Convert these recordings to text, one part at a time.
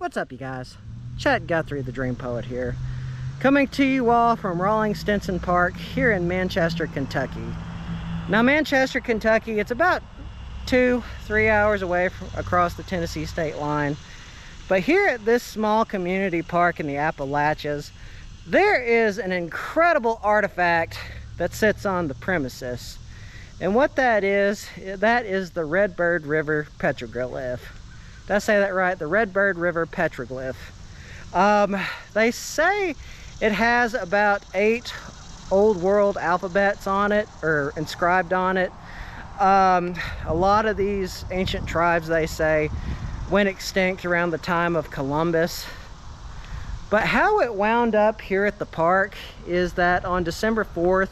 What's up, you guys? Chet-Guthrie, the Dream Poet here, coming to you all from Rawlings Stinson Park here in Manchester, Kentucky. Now, Manchester, Kentucky, it's about 2-3 hours away across the Tennessee state line. But here at this small community park in the Appalachians, there is an incredible artifact that sits on the premises. And what that is the Redbird River petroglyph. Did I say that right? The Redbird River petroglyph. They say it has about 8 Old World alphabets on it, or inscribed on it. A lot of these ancient tribes, they say, went extinct around the time of Columbus. But how it wound up here at the park is that on December 4th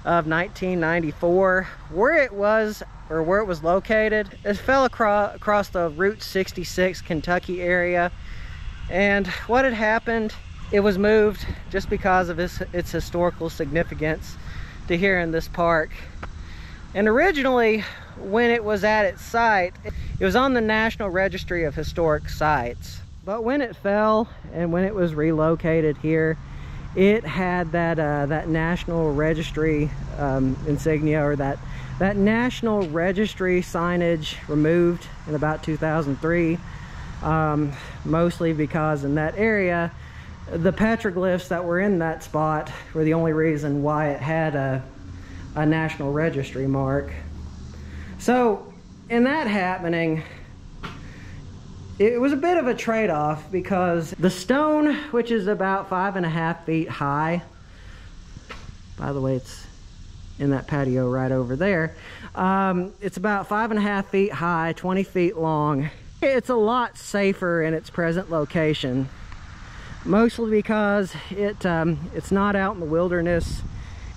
of 1994, where it was located, it fell across the Route 66 Kentucky area. And what had happened, it was moved just because of its historical significance to here in this park. And originally, when it was at its site, it was on the National Registry of Historic Sites. But when it fell and when it was relocated here, it had that National Registry insignia, or that National Registry signage removed in about 2003. Mostly because in that area, the petroglyphs that were in that spot were the only reason why it had a National Registry mark. So in that happening, it was a bit of a trade-off, because the stone, which is about 5.5 feet high, by the way, it's in that patio right over there, it's about 5.5 feet high, 20 feet long. It's a lot safer in its present location, mostly because it's not out in the wilderness.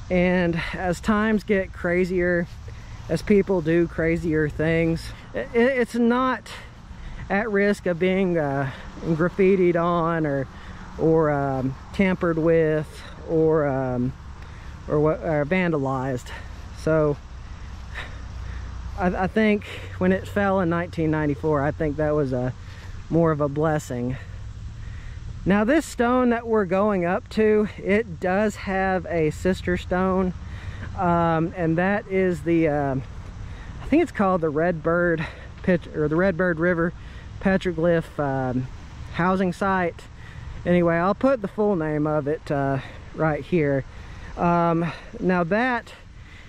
And as times get crazier, as people do crazier things, it's not at risk of being graffitied on or tampered with or vandalized. So I think when it fell in 1994, I think that was more of a blessing. Now, this stone that we're going up to, it does have a sister stone, and that is the I think it's called the Redbird River petroglyph housing site. Anyway, I'll put the full name of it right here. Now that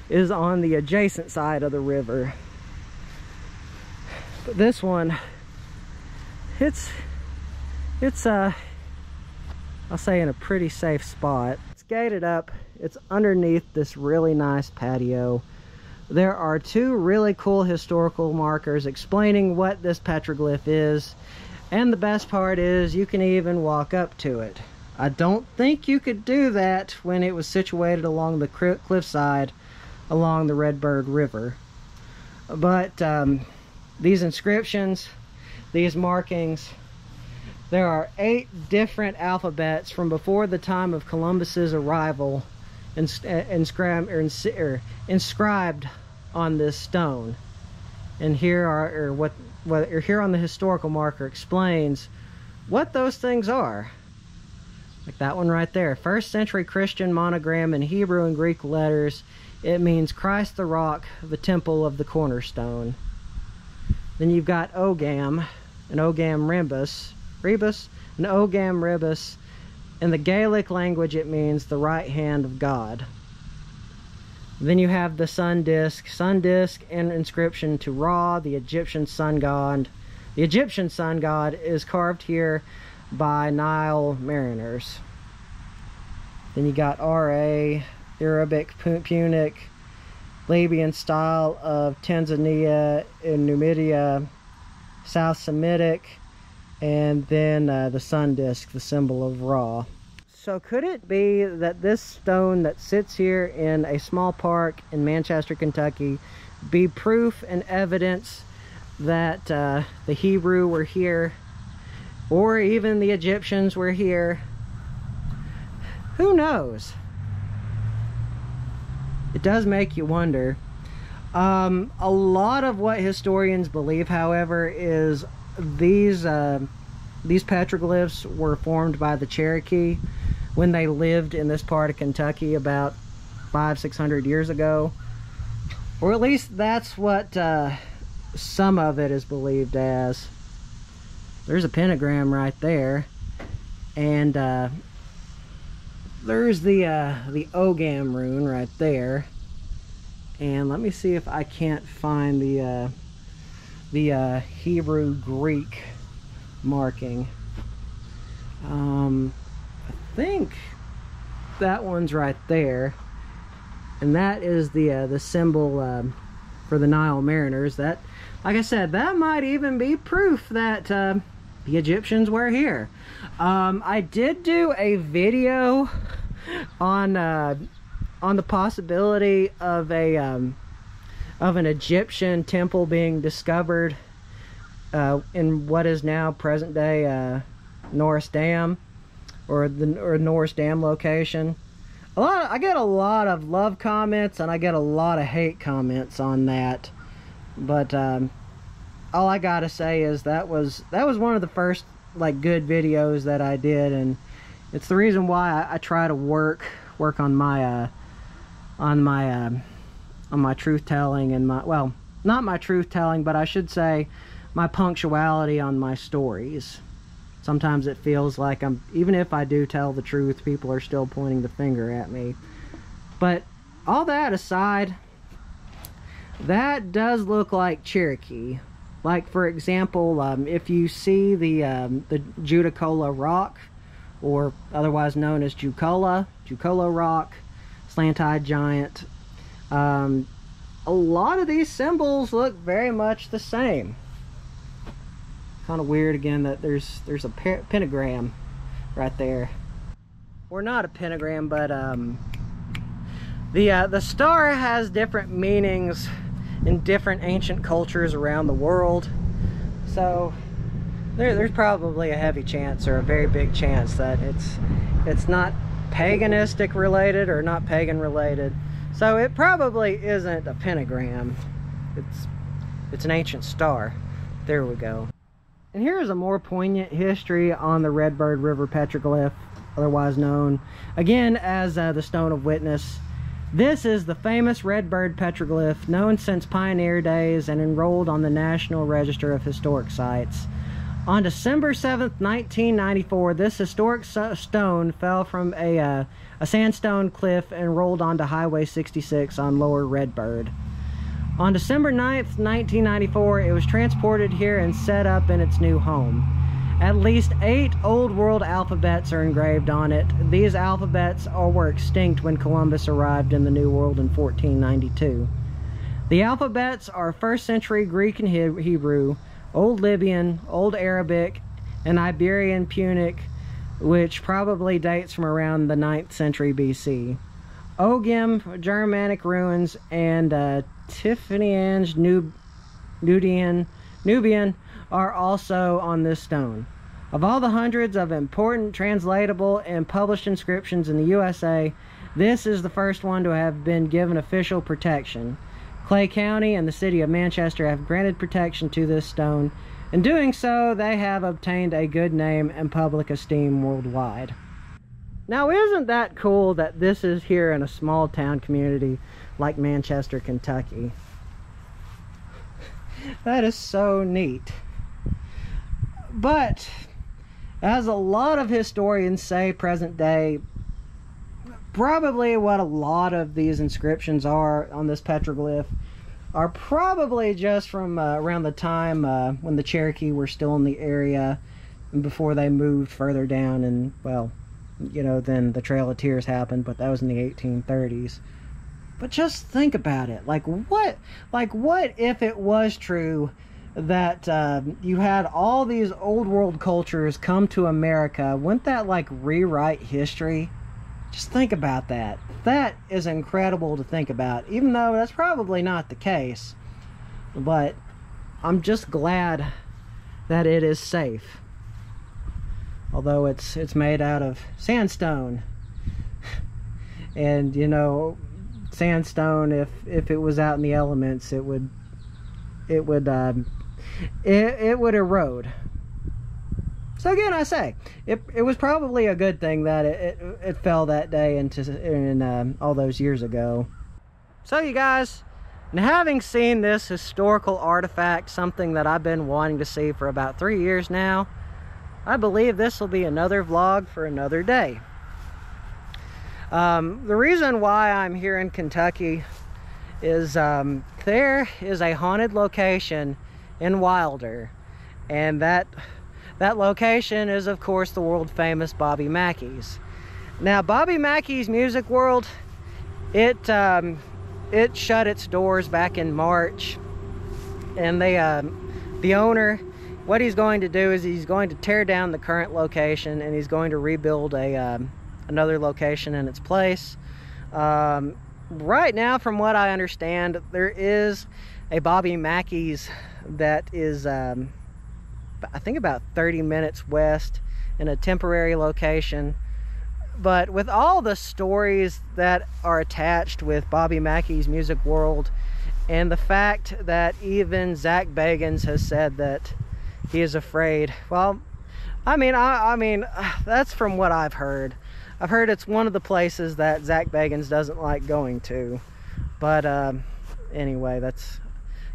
is on the adjacent side of the river, but this one, it's I'll say in a pretty safe spot. It's gated up. It's underneath this really nice patio. There are 2 really cool historical markers explaining what this petroglyph is, and the best part is you can even walk up to it. I don't think you could do that when it was situated along the cliffside along the Redbird River. But these inscriptions, these markings, there are 8 different alphabets from before the time of Columbus's arrival inscribed on this stone. And here here on the historical marker explains what those things are. Like that one right there, 1st century Christian monogram in Hebrew and Greek letters. It means Christ the rock, the temple of the cornerstone. Then you've got Ogam, an Ogam Rebus, an Ogam Rebus. In the Gaelic language, it means the right hand of God. Then you have the sun disk and inscription to Ra, the Egyptian sun god. The Egyptian sun god is carved here by Nile mariners. Then you got Ra, Arabic, Punic, Libyan style of Tanzania and Numidia, South Semitic, and then the sun disk, the symbol of Ra. So could it be that this stone that sits here in a small park in Manchester, Kentucky, be proof and evidence that the Hebrew were here, or even the Egyptians were here? Who knows? It does make you wonder. A lot of what historians believe, however, is these these petroglyphs were formed by the Cherokee when they lived in this part of Kentucky about 500-600 years ago, or at least that's what some of it is believed as. There's a pentagram right there, and there's the Ogam rune right there. And let me see if I can't find the Hebrew Greek marking. I think that one's right there, and that is the symbol for the Nile Mariners. That, like I said, that might even be proof that the Egyptians were here. I did do a video on the possibility of an Egyptian temple being discovered in what is now present day Norris Dam, or Norris Dam location. I get a lot of love comments and I get a lot of hate comments on that, but all I gotta say is that was one of the first like good videos that I did, and it's the reason why I try to work on my truth telling, and well, not my truth telling, but I should say my punctuality on my stories. Sometimes it feels like even if I do tell the truth, people are still pointing the finger at me. But all that aside, that does look like Cherokee. Like, for example, if you see the Judacola rock, or otherwise known as Jucola rock, slant-eyed giant, a lot of these symbols look very much the same. Kind of weird again that there's a pentagram right there, or not a pentagram, but the star has different meanings in different ancient cultures around the world, so there's probably a heavy chance, or a very big chance, that it's not paganistic related or not pagan related. So it probably isn't a pentagram. It's an ancient star. There we go. And here is a more poignant history on the Redbird River petroglyph, otherwise known again as the Stone of Witness. This is the famous Redbird petroglyph, known since pioneer days and enrolled on the National Register of Historic Sites. On December 7th, 1994, this historic stone fell from a sandstone cliff and rolled onto Highway 66 on Lower Redbird. On December 9th, 1994, it was transported here and set up in its new home. At least 8 Old World alphabets are engraved on it. These alphabets were extinct when Columbus arrived in the New World in 1492. The alphabets are 1st century Greek and Hebrew, Old Libyan, Old Arabic, and Iberian Punic, which probably dates from around the 9th century BC. Ogam, Germanic ruins, and Tiffaniange Nubian are also on this stone. Of all the hundreds of important translatable and published inscriptions in the USA, this is the first one to have been given official protection. Clay County and the city of Manchester have granted protection to this stone. In doing so, they have obtained a good name and public esteem worldwide. Now, isn't that cool that this is here in a small town community like Manchester, Kentucky? That is so neat. But as a lot of historians say present day, probably what a lot of these inscriptions are on this petroglyph are probably just from around the time when the Cherokee were still in the area and before they moved further down, and, well, you know, then the Trail of Tears happened, but that was in the 1830s. But just think about it. Like what if it was true that you had all these old world cultures come to America? Wouldn't that like rewrite history? Just think about that. That is incredible to think about, even though that's probably not the case. But I'm just glad that it is safe. Although it's made out of sandstone. And, you know, sandstone, if it was out in the elements, it would erode. So again, I say, it was probably a good thing that it fell that day in all those years ago. So you guys, and having seen this historical artifact, something that I've been wanting to see for about 3 years now, I believe this will be another vlog for another day. The reason why I'm here in Kentucky is there is a haunted location in Wilder, and that location is, of course, the world famous Bobby Mackey's. Now, Bobby Mackey's Music World, it shut its doors back in March, and the owner, what he's going to do is he's going to tear down the current location, and he's going to rebuild another location in its place. Right now, from what I understand, there is a Bobby Mackey's that is I think about 30 minutes west in a temporary location. But with all the stories that are attached with Bobby Mackey's Music World, and the fact that even Zach Bagans has said that he is afraid, well, I mean, that's from what I've heard. I've heard it's one of the places that Zach Bagans doesn't like going to. But anyway,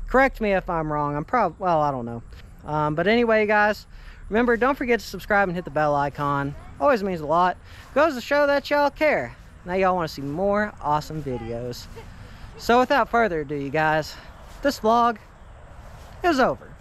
correct me if I'm wrong. Well, I don't know. But anyway, guys, remember, don't forget to subscribe and hit the bell icon. Always means a lot. Goes to show that y'all care. Now y'all want to see more awesome videos. So without further ado, you guys, this vlog is over.